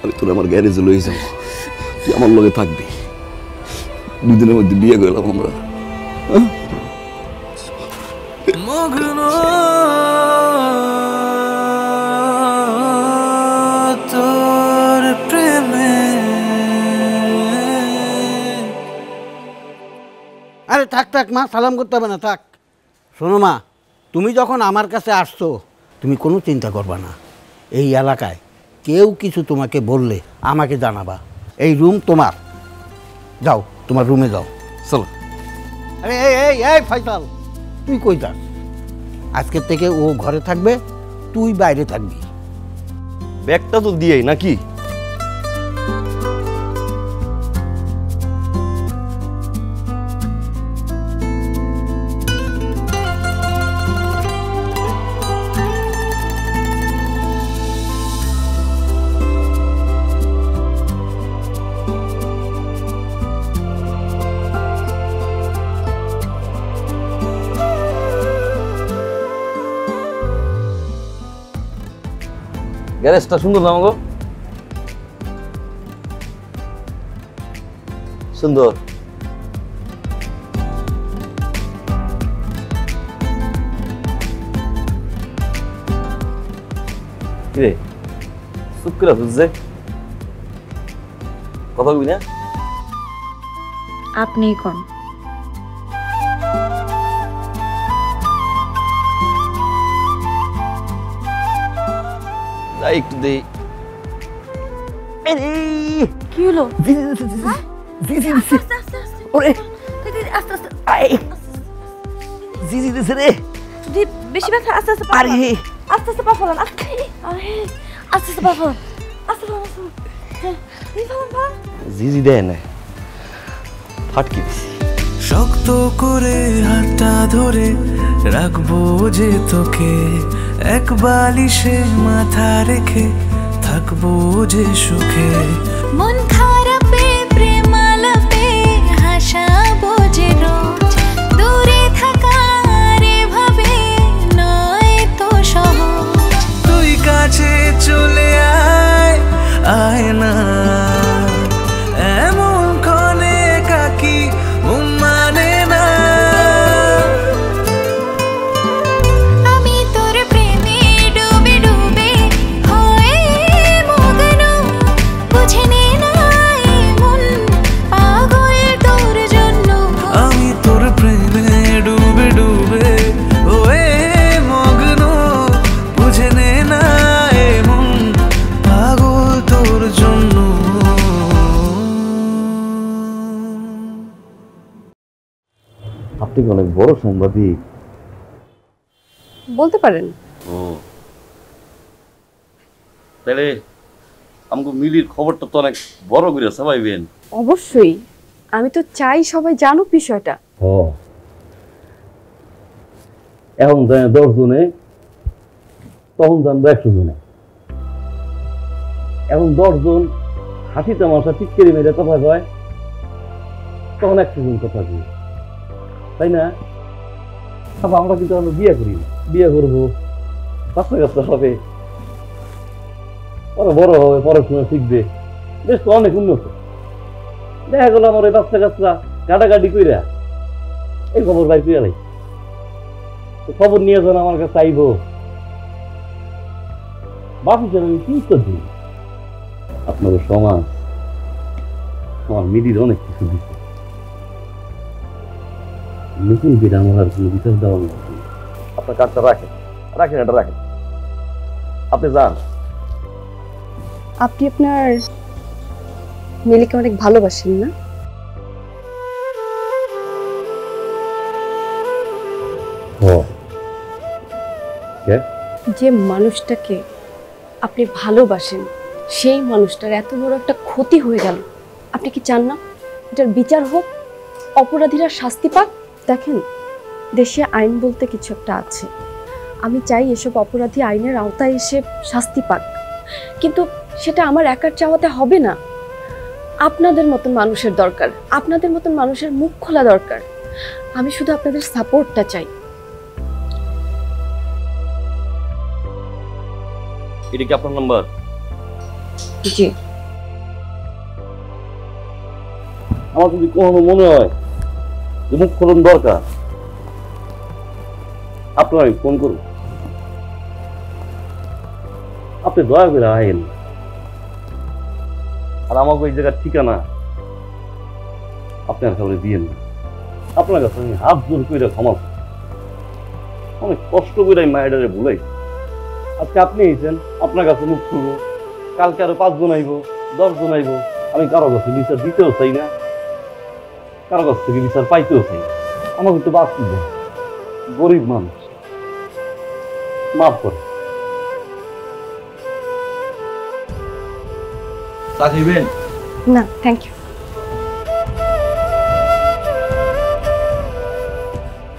আমি তোর আমার গ্যারেজে লই যাব, তুই আমার লগে থাকবি, দুদিনের মধ্যে বিয়ে করলাম আমরা। মগ্ন তোর প্রেমে। আরে থাক থাক মা, সালাম করতে হবে না, থাক। শোনো মা, তুমি যখন আমার কাছে আসছো তুমি কোনো চিন্তা করবা না। এই এলাকায় কেউ কিছু তোমাকে বললে আমাকে জানাবা। এই রুম তোমার, যাও তোমার রুমে যাও। চলো। আরে এই এই এই ফয়সাল, তুই কই যাস? আজকের থেকে ও ঘরে থাকবে, তুই বাইরে থাকবি। ব্যাগটা তো দিয়েই নাকি? গ্যারেজটা সুন্দর না গো? সুন্দর। কিরে চুপ করে বুঝছে কথা কবি না? আপনি কোন? যাই একটু দেই। কি হলো? জিজি দিছে রে। বেশি ব্যথা, আস্তে আস্তে পা ফেলান, আস্তে আস্তে পা ফেলান, আস্তে আস্তে পা ফেলান, আস্তে ফেলান। জিজি দেয় না, ফাটকি দিছি। শক্ত করে হাতটা ধরে রাখবো যে তোকে, এক বালিশে মাথা রেখে থাকবো যে সুখে। মন খারাপে প্রেমালাপে হাসাবো যে রোজ, দূরে থাকার এভাবে নয় তো সহজ। তুই কাছে চলে আয়, আয় না এমন ক্ষণে কাকি মন মানে না। আমি তোর প্রেমে ডুবে ডুবে হয়ে মগ্ন, বুঝে নে না মন পাগল তোর জন্য। আমি তোর প্রেমে ডুবে ডুবে ওয়ে মগ্ন, বুঝে নে না মন পাগল তোর জন্য। আপনি কি অনেক বড় সাংবাদিক? বলতে পারেন। ও তাহলে আমাকে মিলির খবরটা তো অনেক বড় করে সবাইবেন। অবশ্যই, আমি তো চাই সবাই জানুক বিষয়টা। ও এখন জানে 10 জনে, তখন জানবো 100 জনে। এখন 10 জন হাসি তামাশা টিটকেরি মেরে কথা কয়, তখন 100 জন কথা কয়, তাই না? আবার আমরা কিন্তু আমরা বিয়ে করি, বিয়ে করবো, বাচ্চা কাচ্চা হবে, ওরা বড় হবে, পড়াশোনা শিখবে, বেশ তো অনেক উন্নত। দেখা গেল আমার ওই বাচ্চা কাচ্চা গাড়াগাড়ি কইরা এই খবর বাইর কইরা লাই, খবর নিয়ে যান আমার কাছে আইব। বাপু স্যার আমি কি উত্তর দিই? আপনাদের সমাজ আমার মিডির অনেক কিছু দিচ্ছে, নতুন বিটা আমার আর কোনো বিচার দেওয়া নেই। আপনার কার্ডটা রাখেন, রাখেন, এটা রাখেন, আপনি যান। আপনি আপনার মিলিকে অনেক ভালোবাসেন না? যে মানুষটাকে আপনি ভালোবাসেন সেই মানুষটার এত বড় একটা ক্ষতি হয়ে গেল, আপনি কি চান না এটার বিচার হোক, অপরাধীরা শাস্তি পাক? দেখেন, দেশে আইন বলতে কিছু একটা আছে। আমি চাই এসব অপরাধী আইনের আওতায় এসে শাস্তি পাক, কিন্তু সেটা আমার একার চাওয়াতে হবে না। আপনাদের মতন মানুষের দরকার, আপনাদের মতন মানুষের মুখ খোলা দরকার। আমি শুধু আপনাদের সাপোর্টটা চাই। এটা কি আপনার নাম্বার? জি। আমার যদি কখনো মনে হয় যে মুখ খোলন দরকার, আপনার আমি ফোন করব, আপনি দয়া করে আইন। আর আমাকে ওই জায়গার ঠিকানা আপনার কাছে দিয়েন না। আপনার কাছে আমি হাত জোর করে ক্ষমা, অনেক কষ্ট করে আমি মায়েরারে ভুলাই। আজকে আপনি এসেছেন, আপনার কাছে মুখ খুলব, কালকে আরো 5 জন আইব, 10 জন আইব। আমি কারো কাছে বিচার দিতেও চাই না, কারো কাছ থেকে বিচার পাইতেও চাই না। আমাকে তো বাদ দিবে, গরিব মানুষ, মাফ করে। চা খাইবেন? না, থ্যাংক ইউ।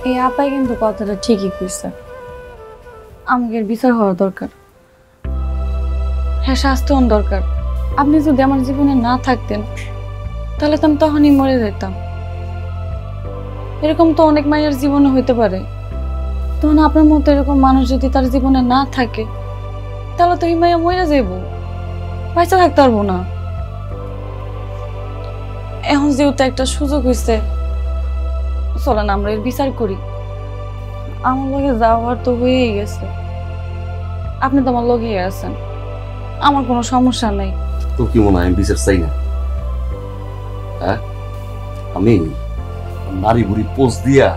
এই আপাই কিন্তু কথাটা ঠিকই কইছে, আমাদের বিচার হওয়া দরকার। হ্যাঁ, শাস্তিও দরকার। আপনি যদি আমার জীবনে না থাকতেন তাহলে তো আমি তখনই মরে যেতাম। এরকম তো অনেক মায়ের জীবনে হইতে পারে। তখন আপনার মতো এরকম মানুষ যদি তার জীবনে না থাকে তাহলে তো এই মাইয়া মরে যাইব, পয়সা থাকতে পারবো না। এখন যেহেতু একটা সুযোগ হয়েছে, চলেন আমরা এর বিচার করি। আমার লগে যাওয়ার তো হয়েই গেছে, আপনি তো আমার লগে আছেন, আমার কোনো সমস্যা নাই। তো কি মনে হয় আমি বিচার চাই না? হ্যাঁ, আমি নারী বুড়ি পোস্ট দিয়া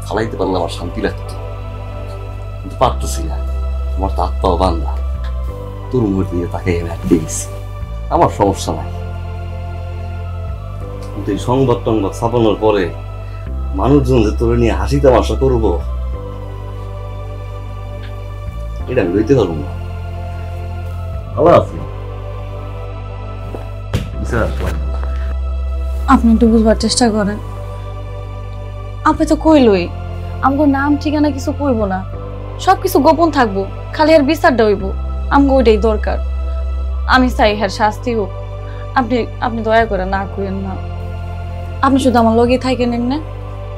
ফালাইতে পারলে আমার শান্তি লাগতো, কিন্তু পারতেছি না। আমার তো আত্মাও বান্ধা, তোর উমর দিয়ে তাকে আমি আটকে গেছি। আমার সমস্যা নাই, কিন্তু এই সংবাদ টংবাদ ছাপানোর পরে মানুষজন যে তোরে নিয়ে হাসি তামাশা করবো, এটা আমি লইতে পারবো না। ভালো আছি আপনি একটু বুঝবার চেষ্টা করেন। আপনি তো কইলই আমগো নাম ঠিকানা কিছু কইব না, সবকিছু গোপন থাকবো, খালি আর বিচারটা হইব। আমগো ওইটাই দরকার। আমি চাই হ্যাঁ শাস্তি হোক। আপনি দয়া করে না করেন না। আপনি শুধু আমার লগে থাকেন, এমনি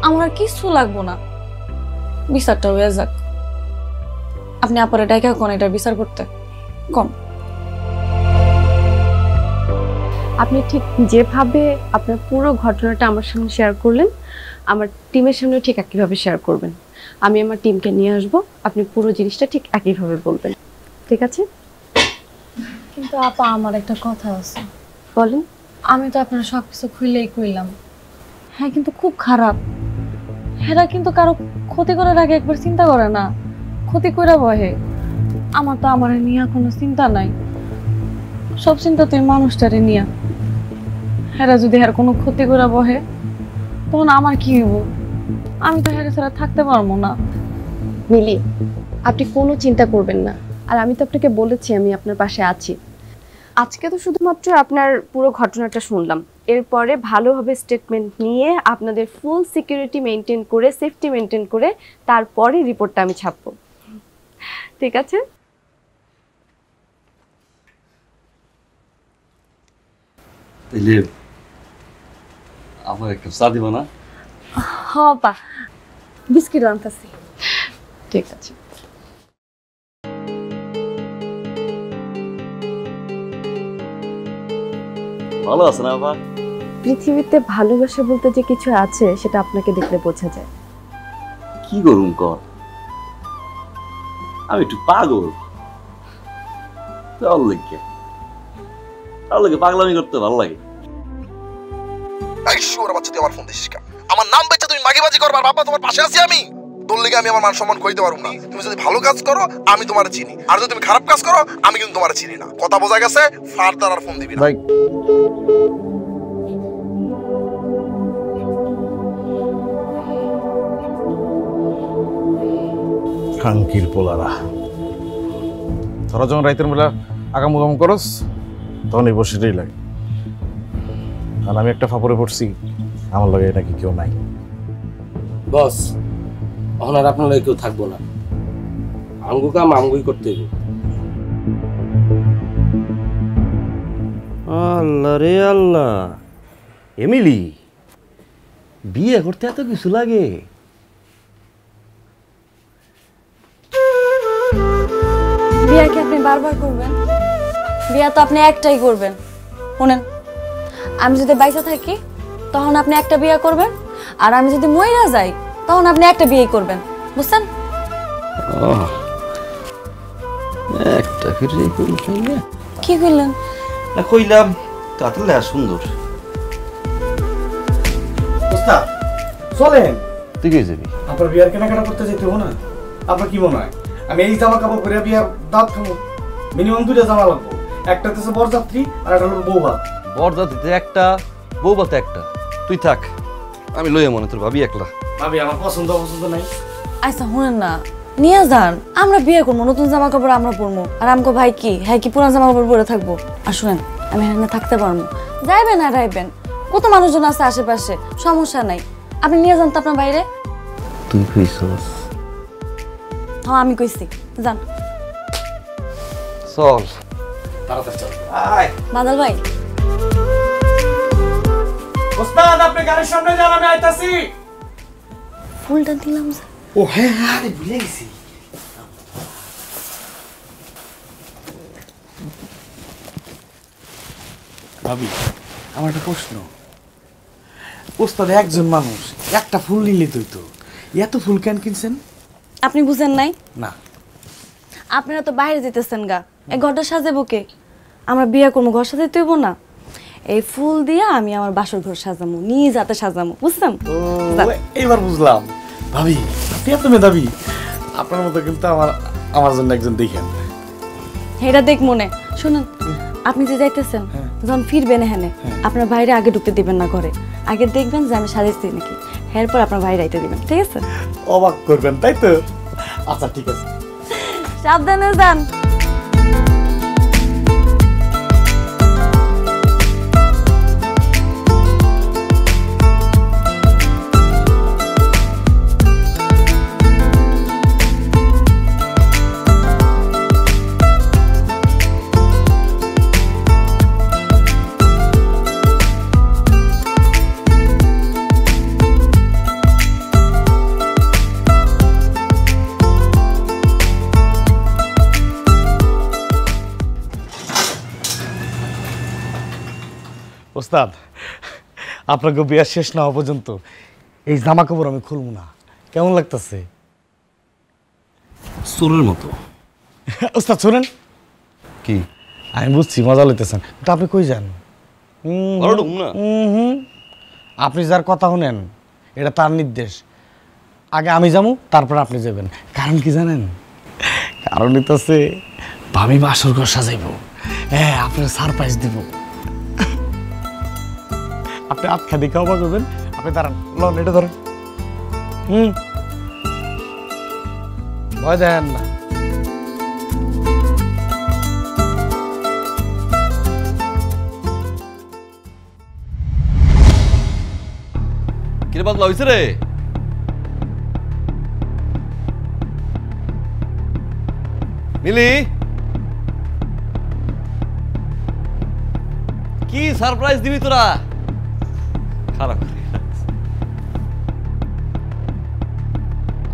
আমার আর কিছু লাগবো না, বিচারটা হয়ে যাক। আপনি আপারে ডাইকা কোন এটা বিচার করতে কোন। আপনি ঠিক যেভাবে আপনার পুরো ঘটনাটা আমার সামনে শেয়ার করলেন, আমার টিমের সামনেও ঠিক একইভাবে শেয়ার করবেন। আমি আমার টিমকে নিয়ে আসব, আপনি পুরো জিনিসটা ঠিক একইভাবে বলবেন, ঠিক আছে? কিন্তু আপা, আমার একটা কথা আছে। বলেন। আমি তো আপনার সবকিছু খুইলেই কইলাম, হ্যাঁ, কিন্তু খুব খারাপ। হেরা কিন্তু কারো ক্ষতি করার আগে একবার চিন্তা করে না, ক্ষতি করে বহে। আমার তো আমার নিয়ে কোনো চিন্তা নাই, সব চিন্তা তুই মানুষটারে নিয়া। হেরা যদি হের কোনো ক্ষতি করে বহে তখন আমার কি হইব? আমি তো হেরা ছাড়া থাকতে পারবো না। মিলি, আপনি কোনো চিন্তা করবেন না, আর আমি তো আপনাকে বলেছি আমি আপনার পাশে আছি। আজকে তো শুধুমাত্র আপনার পুরো ঘটনাটা শুনলাম, এরপরে ভালোভাবে স্টেটমেন্ট নিয়ে আপনাদের ফুল সিকিউরিটি মেনটেন করে, সেফটি মেনটেন করে তারপরে রিপোর্টটা আমি ছাপবো, ঠিক আছে? তাইলে আমার একটা চা দিবা না? হ্যাঁ পা, বিস্কিট আনতেছি। ঠিক আছে। ভালো আছে না আপা? পৃথিবীতে ভালোবাসা বলতে যে কিছু আছে সেটা আপনাকে দেখলে বোঝা যায়। কি করুম কর, আমি একটু পাগল। তার লাগে পাগলামি করতে ভালো লাগে। এই শুয়োর বাচ্চা, তুই আমার ফোন দিছিস কেন? আমার নাম বেচে তুমি মাগিবাজি করবার বাবা, তোমার পাশে আছি আমি। তোর লেগে আমি আমার মান সম্মান কইতে পারবো না। তুমি যদি ভালো কাজ করো আমি তোমার চিনি, আর যদি তুমি খারাপ কাজ করো আমি কিন্তু তোমার চিনি না। কথা বোঝা গেছে? ফার্দার আর ফোন দিবি না। ভাই খাঙ্কির পোলারা, তোরা যখন রাইতের বেলা আগাম করস তখন এই বসেটাই লাগে। কারণ আমি একটা ফাপড়ে পড়ছি, আমার লাগে নাকি কেউ নাই। বস, এখন আর আপনার লাগে কেউ থাকবো না। আমগো কাম আমগুই করতে হবে। আল্লাহ রে আল্লাহ, এমিলি বিয়ে করতে এত কিছু লাগে? বিয়া কি আপনি বারবার করবেন? বিয়া তো আপনি একটাই করবেন। শুনেন, আমি যদি বাইসা থাকি তখন আপনি একটা বিয়ে করবেন, আর আমি যদি মইরা যাই তখন আপনি একটা বিয়ে করবেন, বুঝছেন? একটা করে কইলাম না। কি কইলেন? না কইলাম তাহলে আর সুন্দর। ওস্তাদ চলেন, তুই কে যাবি? আপনার বিয়ার কেনাকাটা করতে যেতে হবে না? আপনার কি মনে হয় আমি এই জামা কাপড় পরে বিয়ার দাঁত খাবো? মিনিমাম 2টা জামা লাগবো, একটা হচ্ছে বরযাত্রী আর একটা হলো বৌভাত। বরযাত্রীতে একটা, বৌভাতে একটা। তুই থাক, আমি লইয়া মনে তোর ভাবি একলা। ভাবি আমার পছন্দ নাই। আচ্ছা শুনেন না, নিয়ে যান, আমরা বিয়ে করবো, নতুন জামা কাপড় আমরা পরবো, আর আমগো ভাই কি হ্যাঁ কি পুরান জামা কাপড় পরে থাকবো? আর শুনেন, আমি এখানে থাকতে পারবো, যাইবেন আর আইবেন, কত মানুষজন আছে আশেপাশে, সমস্যা নাই। আপনি নিয়ে যান তো আপনার বাইরে। তুই কইছস? হ্যাঁ আমি কইছি, যান। চল তাড়াতাড়ি চল। আয় বাদল ভাই। ওস্তাদ আপনি গাড়ির সামনে যান, আমি আইতাছি। ফুলটা দিলাম। ও হ্যাঁ, আরে ভুলে গেছি। ভাবি আমার একটা প্রশ্ন, ওস্তাদ একজন মানুষ, একটা ফুল নিলে তো এত ফুল কেন কিনছেন? আপনি বুঝেন নাই? না। আপনারা তো বাইরে যেতেছেন গা, এই ঘরটা সাজাবো কে? আমরা বিয়ে করবো, ঘর সাজাইতে হইব না? এই ফুল দিয়ে আমি আমার বাসর ঘর সাজামো, নিজ হাতে সাজামো, বুঝছেন? এবার বুঝলাম। ভাবি আপনি এত মেধাবী, আপনার মতো কিন্তু আমার জন্য একজন দেখেন। এটা দেখ মনে। শুনুন, আপনি যে যাইতেছেন, যখন ফিরবেন এখানে আপনার বাইরে আগে ঢুকতে দিবেন না ঘরে, আগে দেখবেন যে আমি সাজাইছি নাকি, এরপর আপনার বাইরে আইতে দিবেন, ঠিক আছে? অবাক করবেন তাই তো? আচ্ছা ঠিক আছে, সাবধানে যান। ওস্তাদ আপনাকে বিয়া শেষ না হওয়া পর্যন্ত এই জামা কাপড় আমি খুলবো না। কেমন লাগতেছে? চোরের মতো। ওস্তাদ শোনেন, কি আমি বুঝছি মজা লইতেছেন, কিন্তু আপনি কই যান? আপনি যার কথা শুনেন এটা তার নির্দেশ, আগে আমি যাবো তারপর আপনি যাবেন। কারণ কি জানেন? কারণ হইতেছে ভাবি বাসর ঘর সাজাইব, হ্যাঁ আপনার সারপ্রাইজ দিব। আপনি হাত খাদি খাওয়া করবেন। আপনি দাঁড়ান, লন এটা ধরেন। ভয় দেন না। কিরে বদলা হইছে রে? মিলি কি সারপ্রাইজ দিবি তোরা? খারাপ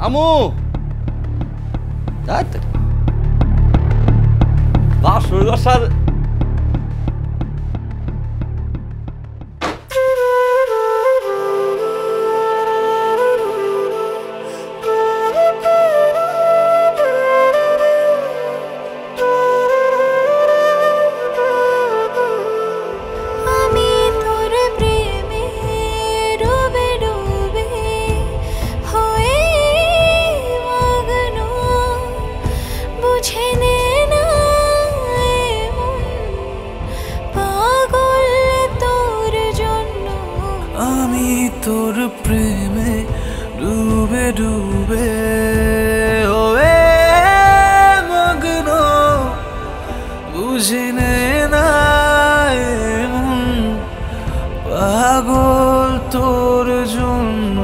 আমু বাসর আমি তোর প্রেমে ডুবে ডুবে হয়ে মগ্ন বুঝে নে না এমন পাগল তোর জন্য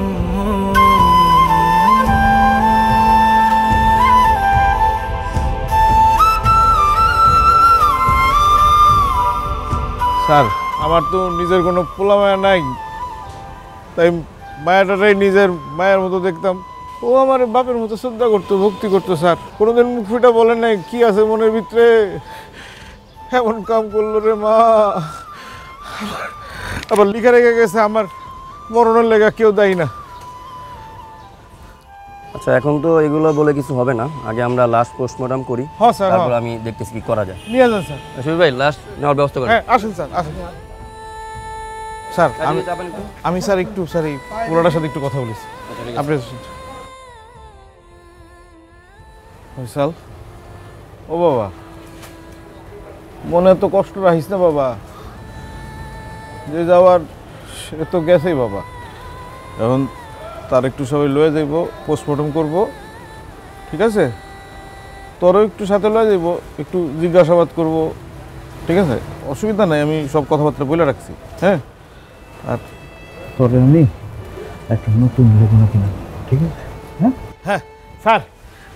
স্যার আমার তো নিজের কোনো পোলা মায়া নাই, তাই মায়াটারাই নিজের মায়ের মতো দেখতাম। ও আমার বাপের মতো শ্রদ্ধা করতো, ভক্তি করতো স্যার। কোনোদিন মুখ ফুটা বলেন নাই কি আছে মনের ভিতরে। এমন কাম করলো রে মা। আবার লিখে রেখে গেছে আমার মরণের লেগা কেউ দায়ী না। আচ্ছা এখন তো এগুলো বলে কিছু হবে না, আগে আমরা লাস্ট পোস্টমর্টম করি। হ্যাঁ স্যার, তারপর আমি দেখতেছি কি করা যায়। নিয়ে যান স্যার। শফিক ভাই লাস্ট নেওয়ার ব্যবস্থা করেন। হ্যাঁ আসুন স্যার, আসুন স্যার। আমি স্যার একটু স্যার এই পুরোটার সাথে একটু কথা বলেছি। আপনি ফয়সাল, ও বাবা মনে এত কষ্ট রাখিস না বাবা, যে যাওয়ার সে তো গেছেই বাবা। এখন তার একটু সবাই লয়ে যাইব, পোস্টমর্টম করব, ঠিক আছে? তোরও একটু সাথে লয়ে যাইব, একটু জিজ্ঞাসাবাদ করব, ঠিক আছে? অসুবিধা নাই, আমি সব কথাবার্তা বলে রাখছি। হ্যাঁ, আর তোরে আমি একটা নতুন লেগুনা কিনা, ঠিক আছে? হ্যাঁ হ্যাঁ স্যার,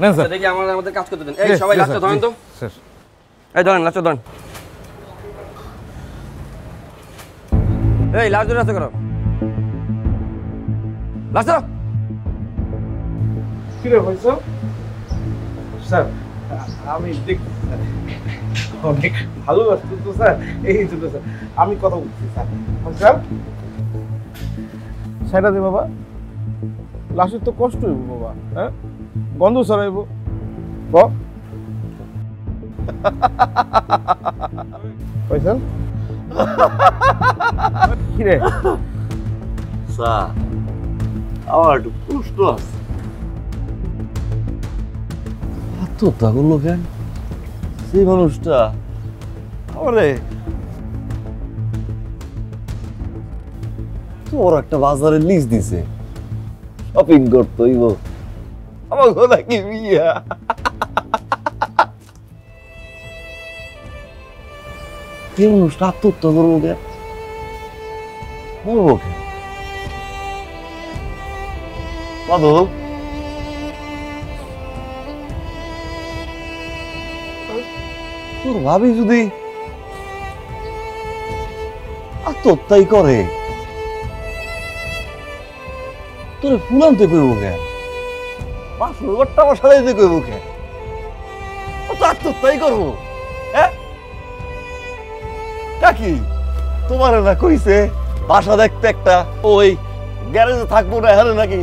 নেন স্যার। দেখি আমাদের কাজ করতে দেন। এই সবাই লাস্টে ধরেন তো স্যার। এই ধরেন, লাস্টে ধরেন। এই লাস্ট ধরে রাস্তা করো, লাস্ট ধরো। কি রে ফয়সাল? স্যার আমি দেখছি স্যার, অনেক ভালো লাগতো তো স্যার, এই জন্য স্যার আমি কথা বলছি স্যার। ফয়সাল সেটা দে বাবা, লাশের তো কষ্ট হইব বাবা, হ্যাঁ গন্ধ ছড়াইব। ফয়সাল কি রে? স্যার আমার একটু প্রশ্ন আছে। আত্মহত্যা করলো কেন সেই মানুষটা? আমারে তোর একটা বাজারে লিস্ট দিছে, শপিং করতে হইব, আমার কথা কি বিয়া? এই মানুষটা আত্মহত্যা করবো কেন, মরবো কেন? মাধব তোর ভাবি যদি আত্মহত্যাই করে, তোরে ফুলানতে কইব কেন? বাসরঘরটা বসাইতে কইব কেন? ও তো আত্মহত্যাই করবো। হ্যাঁ কাকি তোমার না কইছে বাসা দেখতে একটা ওই গ্যারেজে থাকবো না, হ্যাঁ নাকি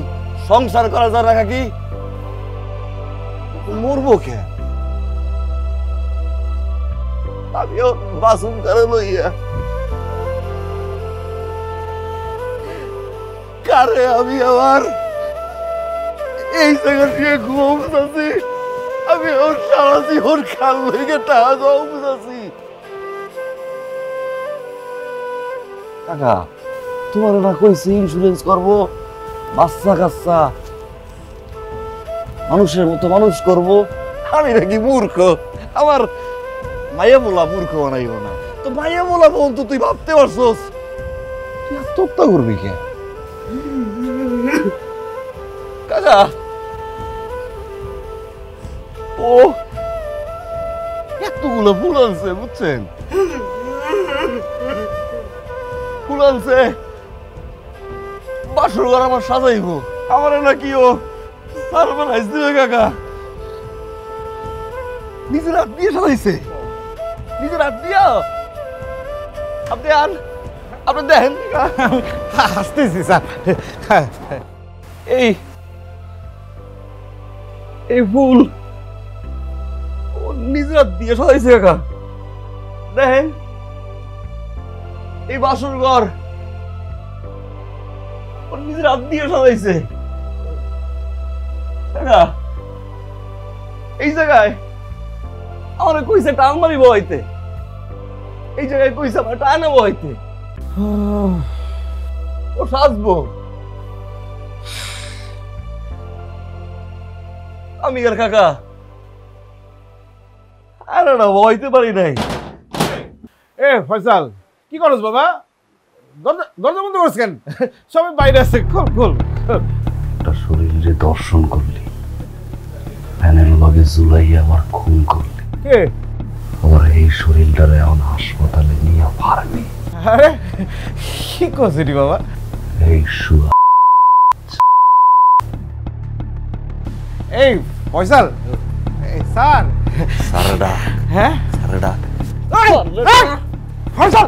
সংসার করা যায় না? কাকি মরবো কেন? আমিও বাসন করে লইয়া কারে আমি আবার এই জায়গা দিয়ে ঘুমাচ্ছি, আমি ওর সারা জীবন খাল লেগে টাকা ঘুমাচ্ছি। কাকা তোমার না কইছি ইন্স্যুরেন্স করবো, বাচ্চা কাচ্চা মানুষের মতো মানুষ করব। আমি নাকি মূর্খ? আমার মাইয়া বলা মূর্খ বানাইব না তো? মাইয়া বলা বল তো তুই ভাবতে পারছস তুই আত্মহত্যা করবি কে? কাকা ও এতগুলো ফুল আনছে, বুঝছেন? ফুল আনছে, বাসর ঘর আমার সাজাইব, আমার নাকি ও সারপ্রাইজ দিবে। কাকা নিজের হাত দিয়ে সাজাইছে, নিজের হাত দিয়া। আপনি আর আপনি দেখেন, হাসতেছি স্যার। এই এই ফুল ও নিজের হাত দিয়ে সাজাইছে। কাকা দেখেন, এই বাসর ঘর ও নিজের হাত দিয়ে সাজাইছে। কাকা এই জায়গায় আমার কইছে একটা আলমারি বহাইতে, এই জায়গায় কইছে আমার একটা আয়না বহাইতে। ও ও সাজবো। আমি আর কাকা আরে না বইতে পারি নাই। এ ফয়সাল কি করছ বাবা? দরজা বন্ধ করছ কেন? সবাই বাইরে আছে, খোল খোল। একটা শরীরে দর্শন করলি, প্যানের লগে জুলাই আমার খুন করলি। কে? আমার এই শরীরটারে এখন হাসপাতালে নিয়ে পারবি। আরে কি করছিস বাবা? এই শুয়া এই ফয়সাল, এই স্যার সারা ডাক। হ্যাঁ সারা ডাক। ফয়সাল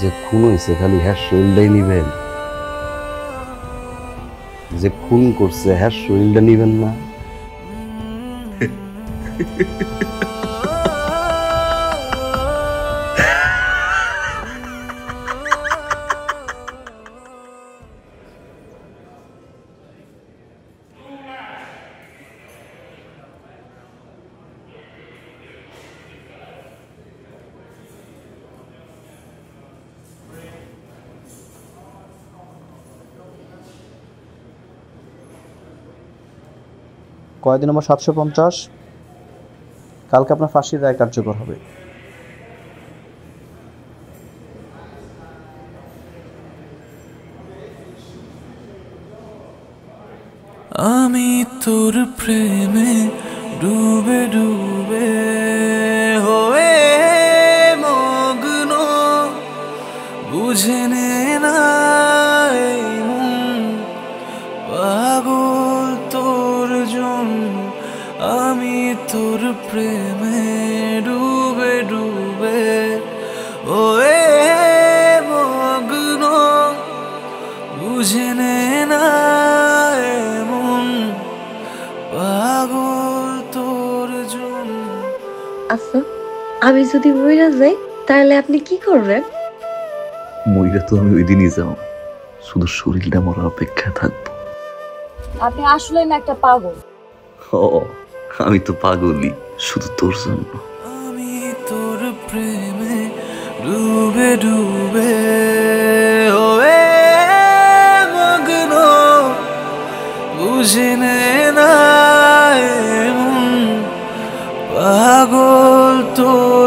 যে খুন হয়েছে খালি হ্যাঁ শরীরটাই নিবেন, যে খুন করছে হ্যাঁ শরীরটা নিবেন না। কয়দিন নম্বর 750, কালকে আপনার ফাঁসির রায় কার্যকর হবে। আমি তোর প্রেমে ডুবে ডুবে হয়ে মগ্ন, বুঝে নে না এই মন পাগল তোর জন্য। আমি তোর প্রেমে ডুবে ডুবে হয়ে মগ্ন, বুঝে নে না পাগল তোর জন্য। আচ্ছা, আমি যদি মইরা যাই তাহলে আপনি কি করবেন? মইরা তো আমি ওই দিনই যাও, শুধু শরীরটা মরার অপেক্ষা থাকবো। আপনি আসলে না একটা পাগল। ও আমি তো পাগলই, শুধু তোর জন্য। আমি তোর প্রেমে ডুবে ডুবে হয়ে মগ্ন, বুঝে নে না পাগল তোর